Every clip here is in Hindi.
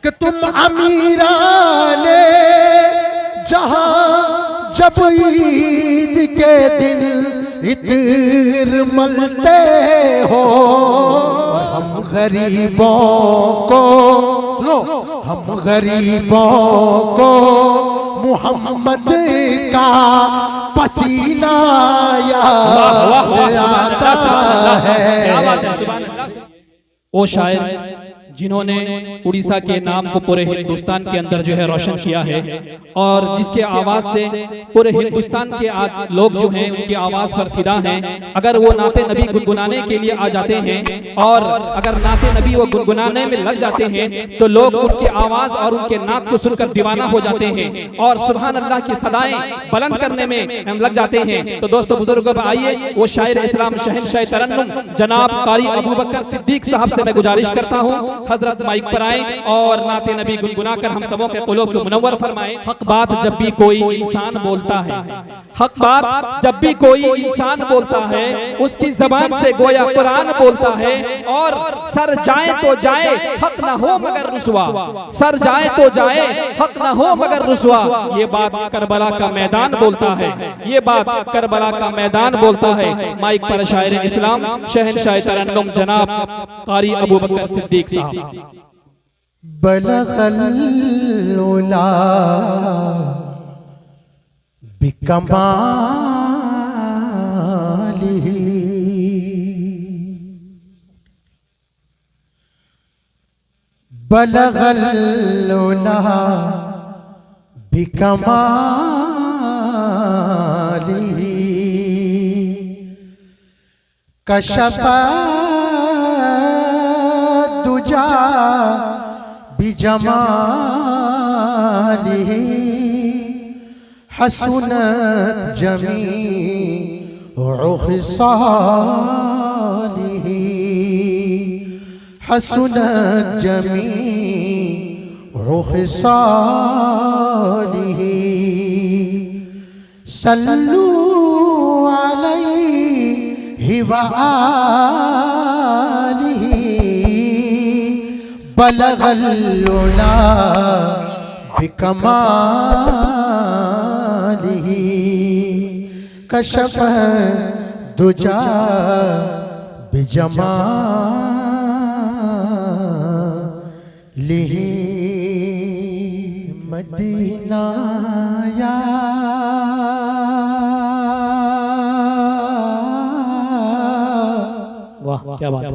कि तुम अमीराने जहां जब ईद के दिन इत्र मलते हो, हम गरीबों को सुनो, हम गरीबों को मोहम्मद का पसीना याद आता है। वो शायर जिन्होंने उड़ीसा के नाम को पूरे हिंदुस्तान के अंदर जो है रोशन किया है, और जिसके आवाज से पूरे हिंदुस्तान के लोग जो हैं उनकी आवाज पर फिदा हैं। अगर वो नाते नबी गुनगुनाने के लिए आ जाते हैं और अगर नाते नबी वो गुनगुनाने में लग जाते हैं तो लोग उनकी आवाज और उनके नात को सुनकर दीवाना हो जाते हैं और सुभान अल्लाह की सदाएं बुलंद करने में हम लग जाते हैं। तो दोस्तों बुजुर्गों, आइए वो शायर इस्लाम शहंशाह तरन्नुम जनाब कारी अबू बकर सिद्दीक साहब से मैं गुजारिश करता हूँ हजरत माइक पर आए और नाते नबी गुनगुनाकर हम सबों के क़ुलूब को मुनव्वर फरमाए। हक बात जब भी कोई इंसान बोलता है, हक बात जब भी कोई इंसान बोलता है, उसकी जबान से गोया कुरान बोलता है। और सर जाए तो जाए हक ना हो मगर रुसवा, सर जाए तो जाए हक ना हो मगर रुसवा। ये बात करबला का मैदान बोलता है, ये बात करबला का मैदान बोलता है। माइक पर शायर इस्लाम शहंशाह तरन्नुम जनाब कारी अबू बकर सिद्दीक साहब। बलगल उला बिकमालिही, बलगल उला बिकमालिही, कशफा दुजा बिजमालिही, हसनत जमीउ खिसालिही, हसनत जमीउ खिसालिही। सल्लू अलैहि व आलिही, बलगल उला बिकमालिही, कशफ दुजा बिजमालिही। मदीना या वाह क्या बात है।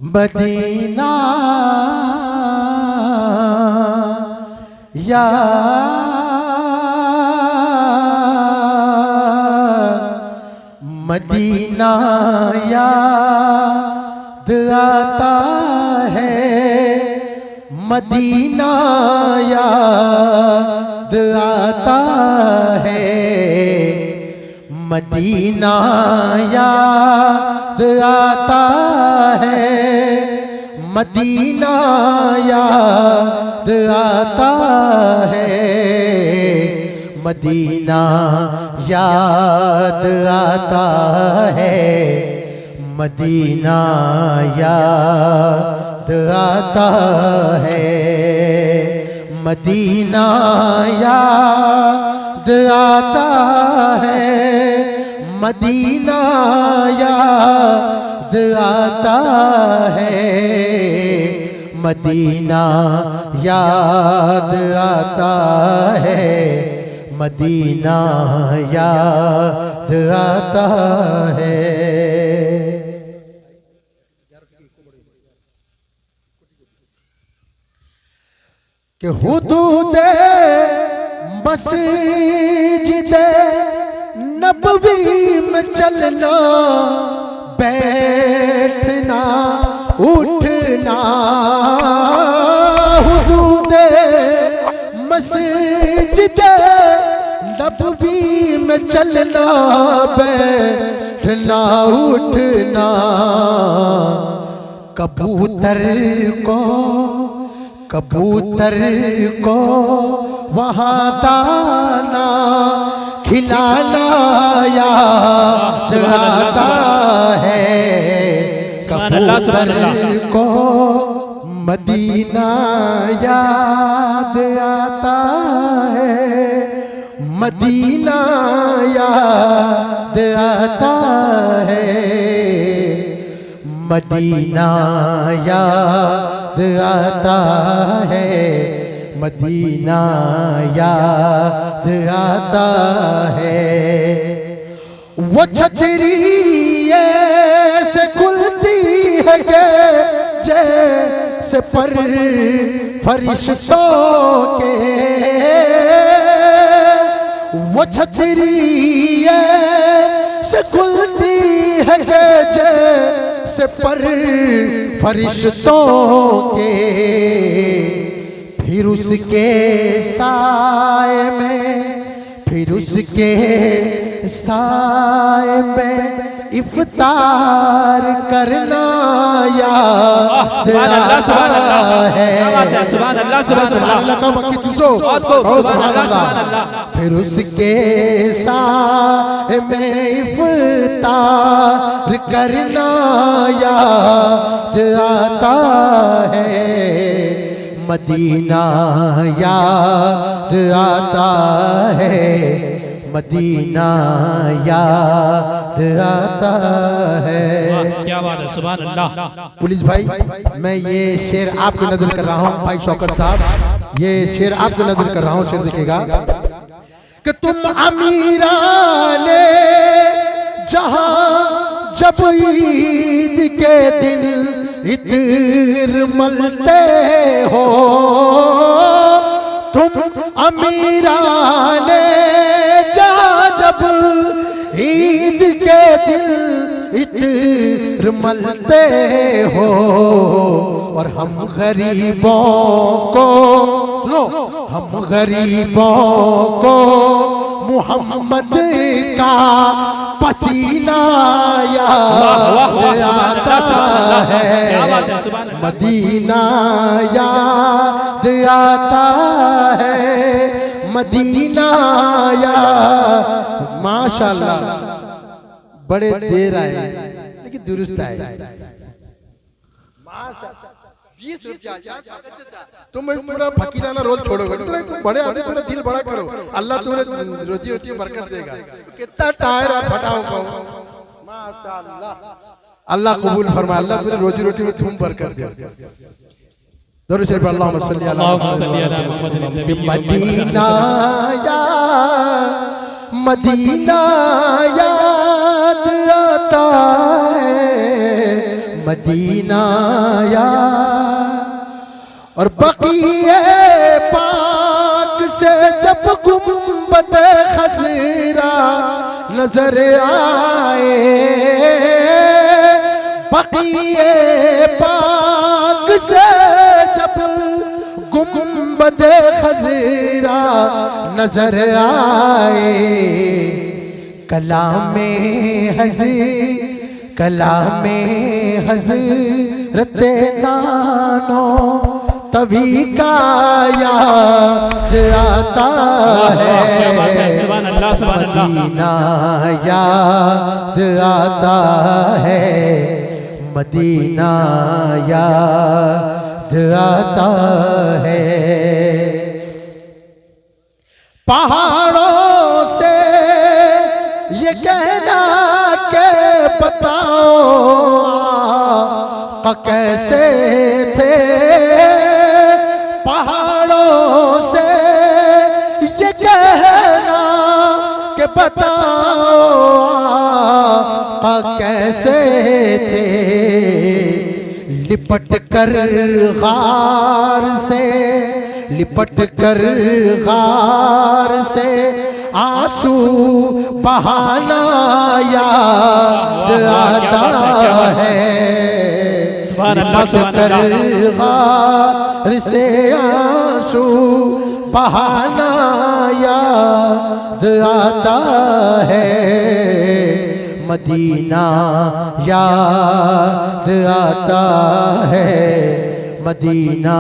मदीना या मदीना याद आता है, मदीना याद आता है, मदीना याद आता है, मदीना याद आता है, मदीना याद आता है, मदीना याद आता है, मदीना याद आता है, मदीना याद आता है, मदीना याद आता है, मदीना याद आता है। कि हुदूदे मस्जिदे नबवी में चलना, बैठना उठना, हुदूदे मस्जिदे नबवी में चलना, बैठना उठना, कबूतर को वहाँ दाना खिलाना याद आता है, कबूतर को मदीना याद आता है, मदीना याद आता है, मदीना याद आता है, मदीना याद आता है। वो छतरी ऐसे खुलती है कि जैसे पर फरिश्तों के, वो छतरी ऐसे खुलती है कि जैसे पर फरिश्तों के, फिर उसके साए में, फिर उसके साए में इफ्तार करना याद आता है। फिर उसके साए में इफ्तार करना याद आता है, मदीना याद आता है, मदीना याद आता है। क्या बात है, सुभान अल्लाह। पुलिस भाई, मैं ये शेर आपको नजर कर रहा हूँ, भाई शौकत साहब, ये शेर आपको नजर कर रहा हूँ, शेर देखिएगा कि तुम अमीराने जहां जब ईद के दिन इत्र मलते हो, तुम अमीराने जहां जब ईद के दिन इत्र मलते हो, और हम गरीबों को सुनो, हम गरीबों को मोहम्मद का पसीना याद आता है, मदीना याद आता है, मदीना याद। माशाल्लाह, बड़े देर आए लेकिन दुरुस्त आए। 20 रुपया तुम पूरा फकीराना रोल छोड़ोगे, तुम बड़े आदमी, पूरा दिल बड़ा करो, अल्लाह तुम्हें रोजी रोटी में बरकत देगा। कितना टायर फटाओ को, माशाअल्लाह, अल्लाह कबूल फरमा, अल्लाह तुम्हें रोजी रोटी में तुम बरकत दे। दरूद शरीफ अल्लाहुम्मा सल्ली अला मुहम्मद। मदीना याद, मदीना याद आता है, मदीना याद। और बक़ीए पाक से जब गुंबद खज़रा नजर आए, बक़ीए पाक से जब गुंबद खज़रा नजर आए, कलामे हज़रत नानो तभी का याद आता है, मदीना याद आता है, मदीना याद आता है। पहाड़ों से ये कहना के बताओ कैसे थे, पहाड़ों से ये कहना के बताओ कैसे थे, लिपट कर गार से, लिपट कर गार से आंसू बहाना याद आता है, लिपट कर गार से आंसू बहाना याद आता है, मदीना याद आता है, मदीना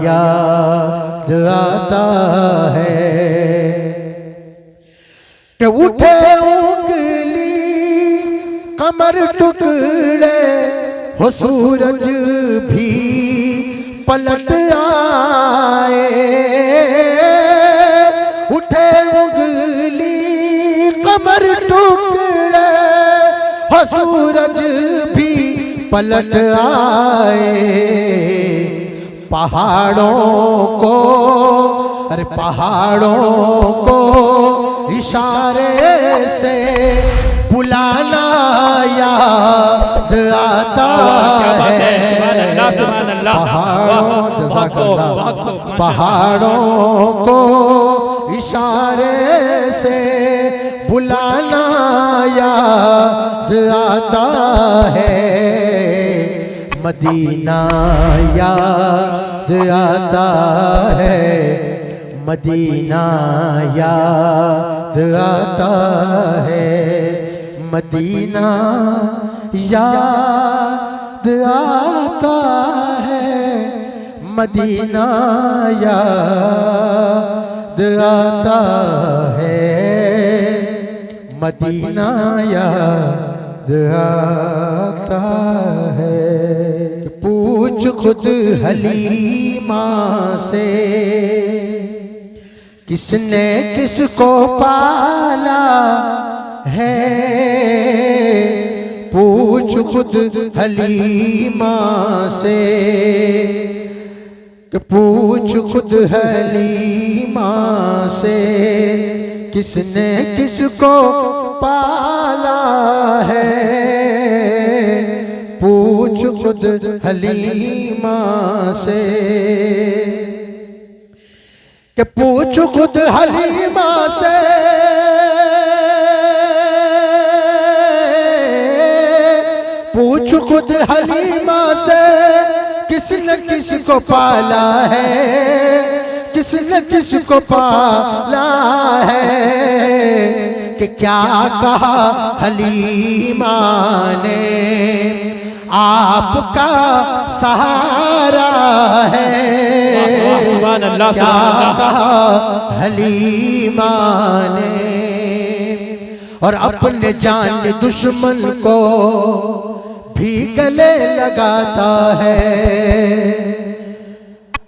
याद आता है। कि उठे उंगली कमर टुकड़े हो सूरज भी पलट आए, उठे उंगली कमर टुकड़े, हो सूरज भी पलट आए। पहाड़ों को, अरे पहाड़ों को इशारे से बुलाना याद आता है। पहाड़ों को इशारे से बुलाना याद आता है। मदीना याद आता है, मदीना याद आता है, मदीना याद आता है, मदीना याद आता है, मदीना याद आता है। पूछ खुद हलीमा से, किसने किसको पाला है। पूछ खुद हलीमा से, कि पूछ खुद हलीमा से, किसने किसको पाला है। पूछ खुद हलीमा से, कि पूछ खुद हलीमा से, पूछ खुद हलीमा से, किसने किसको पाला है, किसने किसको पाला है। कि क्या कहा हलीमा ने, आपका सहारा है। क्या कहा हलीमा ने, और अपने जान दुश्मन को भी गले लगाता है।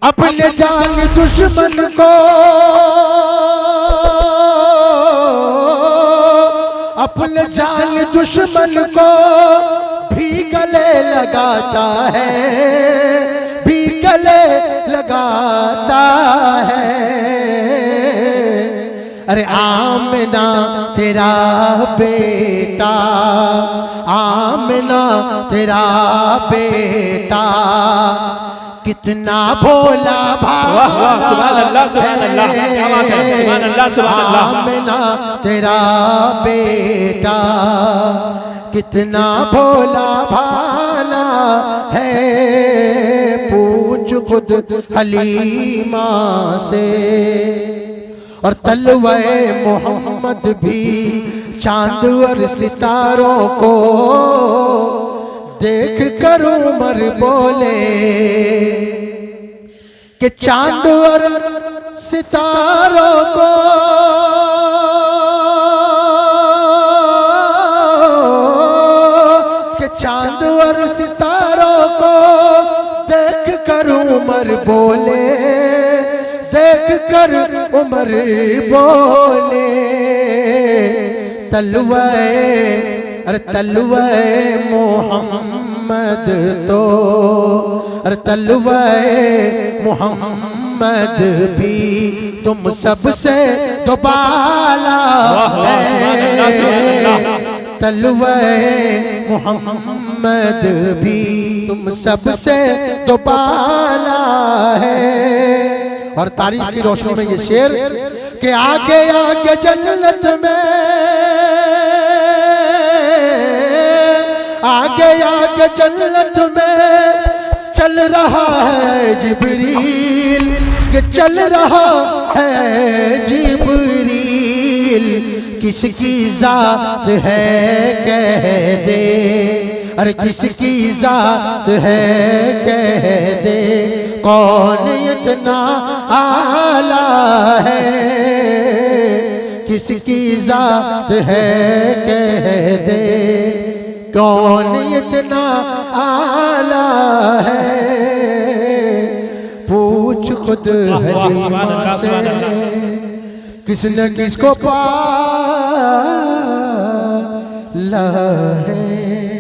अपने जान दुश्मन को, अपने जान दुश्मन को भी गले लगाता है, भी गले लगाता है। अरे आमना तेरा बेटा, आमना तेरा बेटा, कितना भोला भाला है। आमना तेरा बेटा, कितना भोला भाला है। पूछ खुद हलीमा से, और तलवाए मोहम्मद भी चांद और सितारों को देख कर उमर बोले, कि चांद और सितारों को, कि चांद और सितारों को देख कर उमर बोले, देख कर उमर बोले। तलवाए, अरे तलवाए मोहम्मद तो, अरे तलवाए मोहम्मद भी तुम सबसे तो बाला है। तलवाए मोहम्मद भी तुम सबसे तो बाला है। और तारीख की रोशनी में ये शेर, कि आगे आगे जन्नत में, आगे आगे जन्नत में चल रहा है जिब्रील, कि चल रहा है जिब्रील। किसकी जात है कह दे, अरे किसकी जात है कह दे, कौन इतना आला है। किसकी जात है कह दे, कौन इतना आला है। खुद वाह, वाह, हलीमा सुभान अल्लाह, से सुभान अल्लाह। किसने किसको पाला है।